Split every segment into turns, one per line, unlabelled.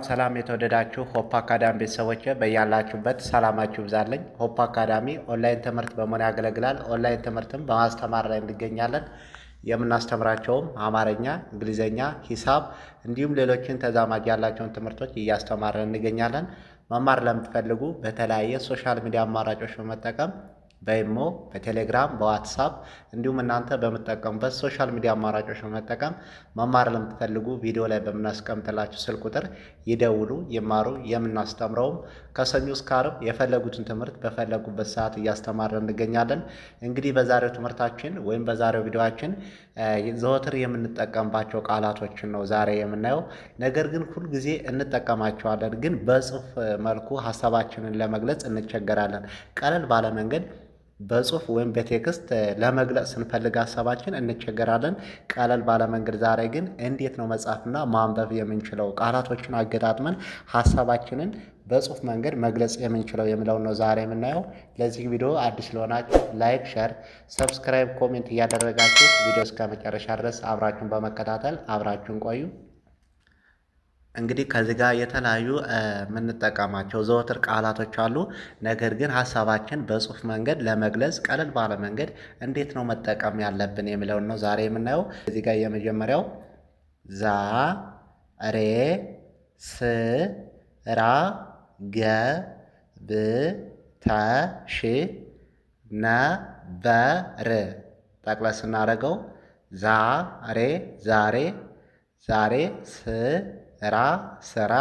ሰላም የተወደዳችሁ ሆፕ አካዳሚ ቤተሰቦች በያላችሁበት ሰላማችሁ ይብዛልኝ። ሆፕ አካዳሚ ኦንላይን ትምህርት በመሆን ያገለግላል። ኦንላይን ትምህርትም በማስተማር ላይ እንገኛለን። የምናስተምራቸውም አማርኛ፣ እንግሊዘኛ፣ ሂሳብ እንዲሁም ሌሎችን ተዛማጅ ያላቸውን ትምህርቶች እያስተማርን እንገኛለን። መማር ለምትፈልጉ በተለያየ ሶሻል ሚዲያ አማራጮች በመጠቀም በኢሞ፣ በቴሌግራም፣ በዋትሳፕ እንዲሁም እናንተ በምትጠቀሙበት ሶሻል ሚዲያ አማራጮች በመጠቀም መማር ለምትፈልጉ ቪዲዮ ላይ በምናስቀምጥላችሁ ስልክ ቁጥር ይደውሉ፣ ይማሩ። የምናስተምረውም ከሰኞ እስከ ዓርብ የፈለጉትን ትምህርት በፈለጉበት ሰዓት እያስተማርን እንገኛለን። እንግዲህ በዛሬው ትምህርታችን ወይም በዛሬው ቪዲዮአችን ዘወትር የምንጠቀምባቸው ቃላቶችን ነው ዛሬ የምናየው። ነገር ግን ሁልጊዜ እንጠቀማቸዋለን፣ ግን በጽሁፍ መልኩ ሀሳባችንን ለመግለጽ እንቸገራለን። ቀለል ባለ መንገድ በጽሁፍ ወይም በቴክስት ለመግለጽ ስንፈልግ ሀሳባችን እንቸገራለን። ቀለል ባለ መንገድ ዛሬ ግን እንዴት ነው መጻፍና ማንበብ የምንችለው ቃላቶችን አገጣጥመን ሀሳባችንን በጽሁፍ መንገድ መግለጽ የምንችለው የሚለውን ነው ዛሬ የምናየው። ለዚህ ቪዲዮ አዲስ ለሆናችሁ ላይክ፣ ሼር፣ ሰብስክራይብ፣ ኮሜንት እያደረጋችሁ ቪዲዮ እስከ መጨረሻ ድረስ አብራችሁን በመከታተል አብራችሁን ቆዩ። እንግዲህ ከዚህ ጋር የተለያዩ የምንጠቀማቸው ዘወትር ቃላቶች አሉ። ነገር ግን ሀሳባችን በጽሁፍ መንገድ ለመግለጽ ቀለል ባለ መንገድ እንዴት ነው መጠቀም ያለብን የሚለውን ነው ዛሬ የምናየው። እዚህ ጋር የመጀመሪያው ዛሬ ስራ ገብተሽ ነበር። ጠቅለል ስናደርገው ዛሬ ስራ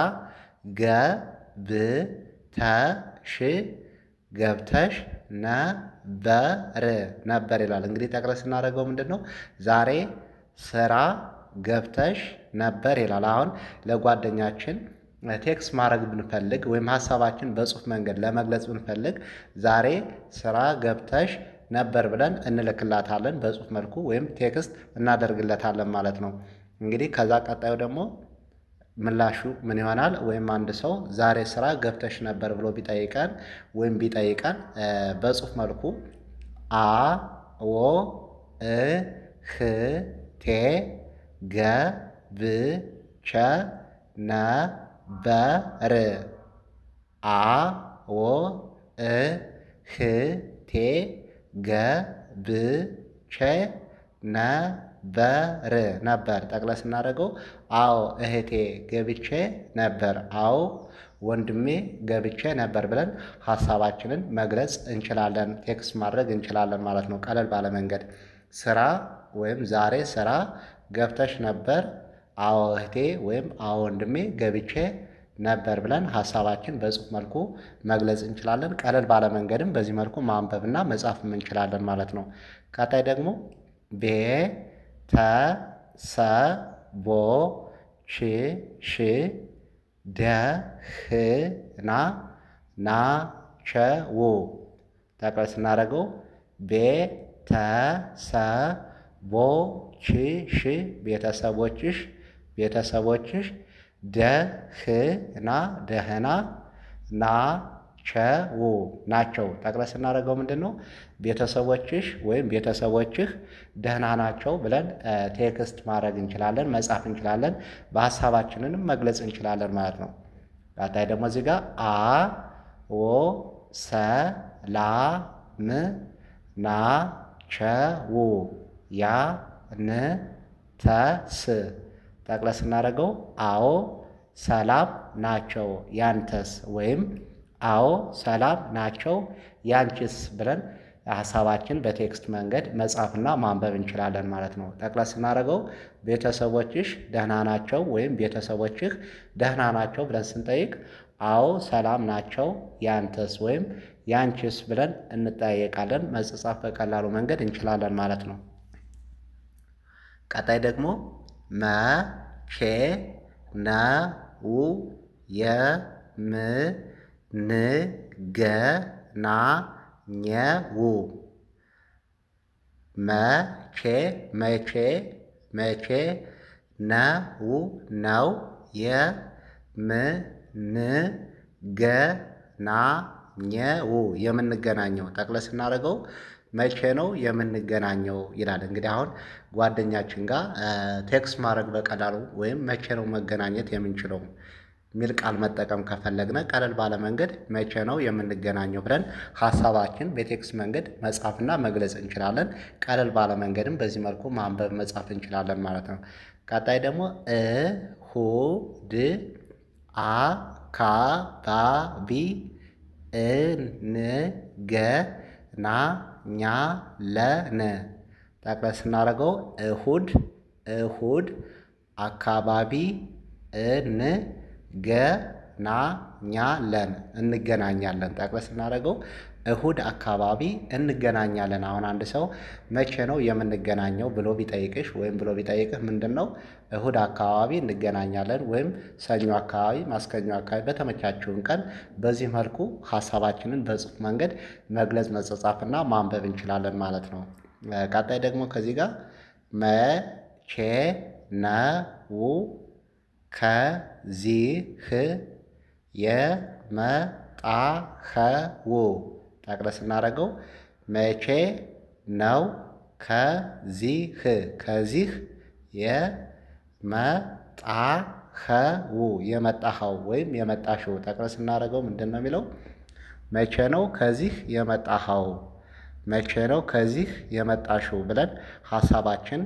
ገብተሽ ነበር ይላል። እንግዲህ ጠቅለል ስናደርገው ምንድን ነው ዛሬ ስራ ገብተሽ ነበር ይላል። አሁን ለጓደኛችን ቴክስት ማድረግ ብንፈልግ ወይም ሀሳባችን በጽሁፍ መንገድ ለመግለጽ ብንፈልግ ዛሬ ስራ ገብተሽ ነበር ብለን እንልክላታለን በጽሁፍ መልኩ ወይም ቴክስት እናደርግለታለን ማለት ነው። እንግዲህ ከዛ ቀጣዩ ደግሞ ምላሹ ምን ይሆናል? ወይም አንድ ሰው ዛሬ ስራ ገብተሽ ነበር ብሎ ቢጠይቀን በጽሁፍ መልኩ አዎ እህቴ ገብቼ ነበር። አዎ እህቴ ገብቼ ነበር። ጠቅለል ስናደርገው አዎ እህቴ ገብቼ ነበር፣ አዎ ወንድሜ ገብቼ ነበር ብለን ሀሳባችንን መግለጽ እንችላለን፣ ቴክስት ማድረግ እንችላለን ማለት ነው። ቀለል ባለ መንገድ ስራ ወይም ዛሬ ስራ ገብተሽ ነበር፣ አዎ እህቴ ወይም አዎ ወንድሜ ገብቼ ነበር ብለን ሀሳባችን በጽሁፍ መልኩ መግለጽ እንችላለን። ቀለል ባለ መንገድም በዚህ መልኩ ማንበብና መጻፍም እንችላለን ማለት ነው። ቀጣይ ደግሞ ቤተሰቦችሽ ደህና ናቸው። ጠቅለል ስናደርገው ቤተሰቦችሽ ደህና ናቸው። ጠቅለል ስናደርገው ምንድን ነው ቤተሰቦችሽ ወይም ቤተሰቦችህ ደህና ናቸው ብለን ቴክስት ማድረግ እንችላለን፣ መጻፍ እንችላለን፣ በሀሳባችንንም መግለጽ እንችላለን ማለት ነው። ቀጣይ ደግሞ እዚህ ጋር አዎ ሰላም ናቸው ያንተስ። ጠቅለል ስናደርገው አዎ ሰላም ናቸው ያንተስ ወይም አዎ ሰላም ናቸው ያንቺስ ብለን ሀሳባችን በቴክስት መንገድ መጻፍና ማንበብ እንችላለን ማለት ነው። ጠቅለል ስናደርገው ቤተሰቦችሽ ደህና ናቸው ወይም ቤተሰቦችህ ደህና ናቸው ብለን ስንጠይቅ አዎ ሰላም ናቸው ያንተስ ወይም ያንቺስ ብለን እንጠያየቃለን። መጻፍ በቀላሉ መንገድ እንችላለን ማለት ነው። ቀጣይ ደግሞ መቼ ነው የምንገናኘው? መቼ ነው የምንገናኘው? ጠቅለል ስናደርገው መቼ ነው የምንገናኘው ይላል። እንግዲህ አሁን ጓደኛችን ጋር ቴክስት ማድረግ በቀላሉ ወይም መቼ ነው መገናኘት የምንችለው? ሚል ቃል መጠቀም ከፈለግነ ቀለል ባለ መንገድ መቼ ነው የምንገናኘው ብለን ሀሳባችን በቴክስት መንገድ መጻፍና መግለጽ እንችላለን። ቀለል ባለ መንገድም በዚህ መልኩ ማንበብ መጻፍ እንችላለን ማለት ነው። ቀጣይ ደግሞ እሁድ አካባቢ እንገናኛለን። ጠቅለል ስናደርገው እሁድ አካባቢ እንገናኛለን። ጠቅለል ስናደርገው እሁድ አካባቢ እንገናኛለን። አሁን አንድ ሰው መቼ ነው የምንገናኘው ብሎ ቢጠይቅሽ ወይም ብሎ ቢጠይቅህ ምንድን ነው እሁድ አካባቢ እንገናኛለን ወይም ሰኞ አካባቢ፣ ማክሰኞ አካባቢ በተመቻችውን ቀን በዚህ መልኩ ሀሳባችንን በጽሁፍ መንገድ መግለጽ መጻጻፍና ማንበብ እንችላለን ማለት ነው። ቀጣይ ደግሞ ከዚህ ጋር መቼ ነው ከዚህ የመጣኸው? ጠቅለል ስናደርገው መቼ ነው ከዚህ የመጣኸው ወይም የመጣሽው? ጠቅለል ስናደርገው ምንድን ነው የሚለው መቼ ነው ከዚህ የመጣኸው፣ መቼ ነው ከዚህ የመጣሽው ብለን ሀሳባችን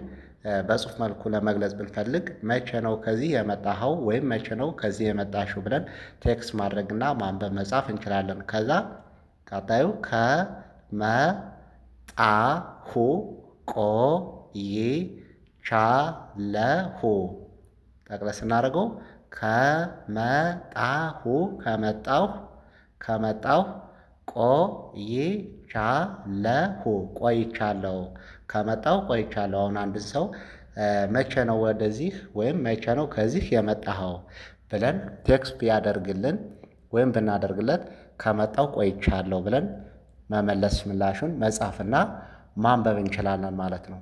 በጽሁፍ መልኩ ለመግለጽ ብንፈልግ መቼ ነው ከዚህ የመጣኸው ወይም መቼ ነው ከዚህ የመጣሽው ብለን ቴክስት ማድረግና ማንበብ መጻፍ እንችላለን። ከዛ ቀጣዩ ከመጣሁ ቆይቻለሁ። ጠቅለል ስናደርገው ከመጣሁ ቆይቻለሁ። ከመጣሁ ቆይቻለሁ። አሁን አንድ ሰው መቼ ነው ወደዚህ ወይም መቼ ነው ከዚህ የመጣኸው ብለን ቴክስት ቢያደርግልን ወይም ብናደርግለት ከመጣሁ ቆይቻለሁ ብለን መመለስ ምላሹን መጻፍና ማንበብ እንችላለን ማለት ነው።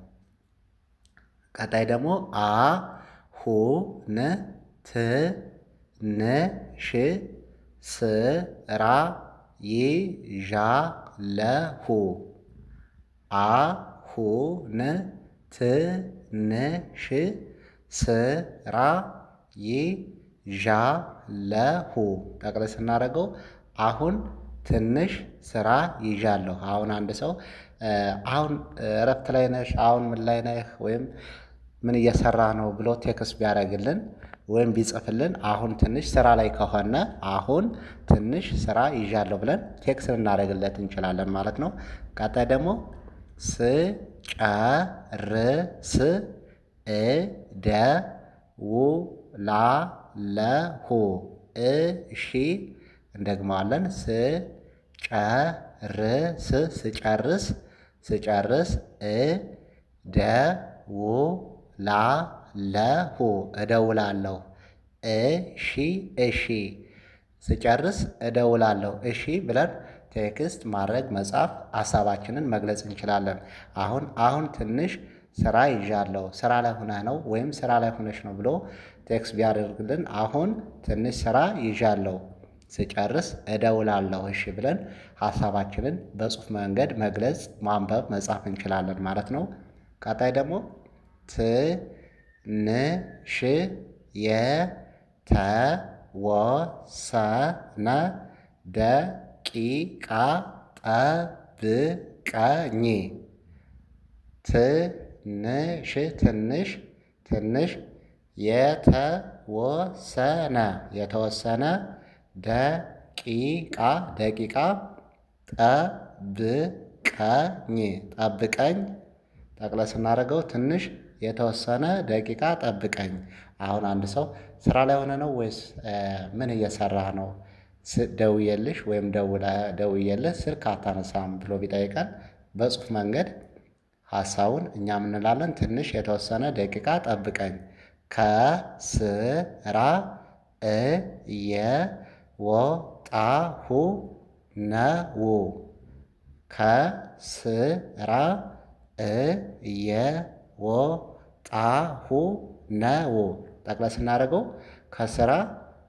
ቀጣይ ደግሞ አሁን ትንሽ ስራ ይዣለሁ። አሁን ትንሽ ስራ ይዣለሁ። ጠቅለል ስናደርገው አሁን ትንሽ ስራ ይዣለሁ። አሁን አንድ ሰው አሁን እረፍት ላይ ነሽ፣ አሁን ምን ላይ ነህ ወይም ምን እየሰራ ነው ብሎ ቴክስት ቢያደርግልን ወይም ቢጽፍልን አሁን ትንሽ ስራ ላይ ከሆነ አሁን ትንሽ ስራ ይዣለሁ ብለን ቴክስት ልናደርግለት እንችላለን ማለት ነው። ቀጣይ ደግሞ ስጨርስ እደውላለሁ። እሺ እንደግመዋለን። ስጨርስ እደውላለሁ። እሺ ስጨርስ እደውላለሁ እሺ ብለን ቴክስት ማድረግ መጻፍ ሀሳባችንን መግለጽ እንችላለን። አሁን ትንሽ ስራ ይዣለሁ፣ ስራ ላይ ሆነህ ነው ወይም ስራ ላይ ሆነሽ ነው ብሎ ቴክስት ቢያደርግልን አሁን ትንሽ ስራ ይዣለሁ፣ ስጨርስ እደውላለሁ እሺ ብለን ሀሳባችንን በጽሁፍ መንገድ መግለጽ ማንበብ መጻፍ እንችላለን ማለት ነው። ቀጣይ ደግሞ ትንሽ የተወሰነ ደቂቃ ጠብቀኝ። ትንሽ የተወሰነ ደቂቃ ጠብቀኝ። ጠቅለል ስናደርገው ትንሽ የተወሰነ ደቂቃ ጠብቀኝ። አሁን አንድ ሰው ስራ ላይ ሆነ ነው ወይስ ምን እየሰራህ ነው? ደውዬልሽ ወይም ደውዬልህ ስልክ አታነሳም ብሎ ቢጠይቀን በጽሁፍ መንገድ ሀሳቡን እኛ እንላለን ትንሽ የተወሰነ ደቂቃ ጠብቀኝ። ከስራ እየወጣሁ ነው። ከስራ እየወጣሁ ነው። ጠቅለል ስናደርገው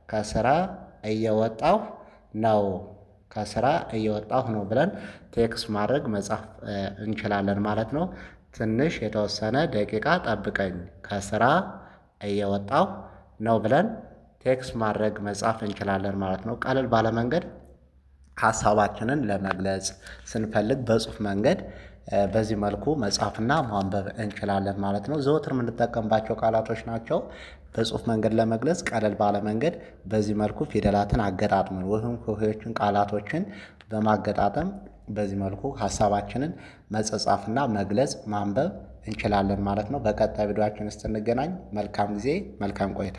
ከስራ እየወጣሁ ነው። ከስራ እየወጣሁ ነው ብለን ቴክስት ማድረግ መጻፍ እንችላለን ማለት ነው። ትንሽ የተወሰነ ደቂቃ ጠብቀኝ፣ ከስራ እየወጣሁ ነው ብለን ቴክስት ማድረግ መጻፍ እንችላለን ማለት ነው። ቀለል ባለ መንገድ ሀሳባችንን ለመግለጽ ስንፈልግ በጽሁፍ መንገድ በዚህ መልኩ መጻፍና ማንበብ እንችላለን ማለት ነው። ዘወትር የምንጠቀምባቸው ቃላቶች ናቸው። በጽሁፍ መንገድ ለመግለጽ ቀለል ባለ መንገድ በዚህ መልኩ ፊደላትን አገጣጥመን ወይም ሆሄዎችን ቃላቶችን በማገጣጠም በዚህ መልኩ ሀሳባችንን መጻጻፍና መግለጽ ማንበብ እንችላለን ማለት ነው። በቀጣይ ቪዲዮአችን ውስጥ እንገናኝ። መልካም ጊዜ፣ መልካም ቆይታ